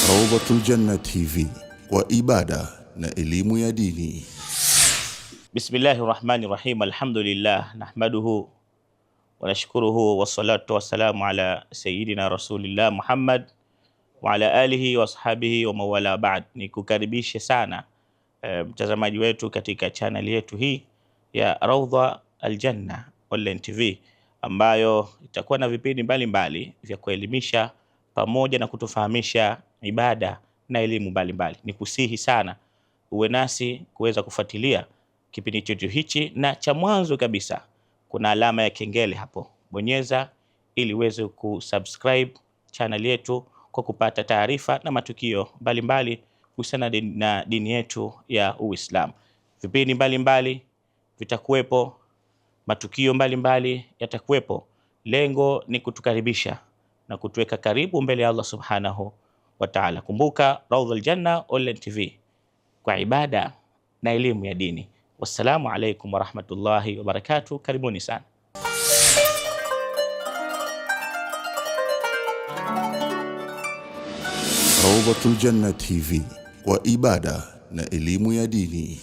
Rawdatul Janna TV, kwa ibada na elimu ya dini. Bismillahirrahmanirrahim. Alhamdulillah nahmaduhu wa nashkuruhu wa salatu wa salamu ala sayyidina Rasulillah Muhammad wa ala alihi wa ashabihi wa mawala ba'd. Ni kukaribishe sana mtazamaji wetu katika channel yetu hii ya Rawda Aljanna Online TV, ambayo itakuwa na vipindi mbalimbali vya kuelimisha pamoja na kutufahamisha ibada na elimu mbalimbali. Ni kusihi sana uwe nasi kuweza kufuatilia kipindi chetu hichi, na cha mwanzo kabisa kuna alama ya kengele hapo, bonyeza ili uweze kusubscribe channel yetu kwa kupata taarifa na matukio mbalimbali kuhusiana na dini yetu ya Uislamu. Vipindi mbalimbali vitakuwepo, matukio mbalimbali yatakuwepo. Lengo ni kutukaribisha na kutuweka karibu mbele ya Allah subhanahu wa ta'ala. Kumbuka Rawda Aljanna Online TV, kwa ibada na elimu ya dini. Wassalamu alaikum warahmatullahi wabarakatuh. Karibuni sana. Rawdatul Janna TV, kwa ibada na elimu ya dini.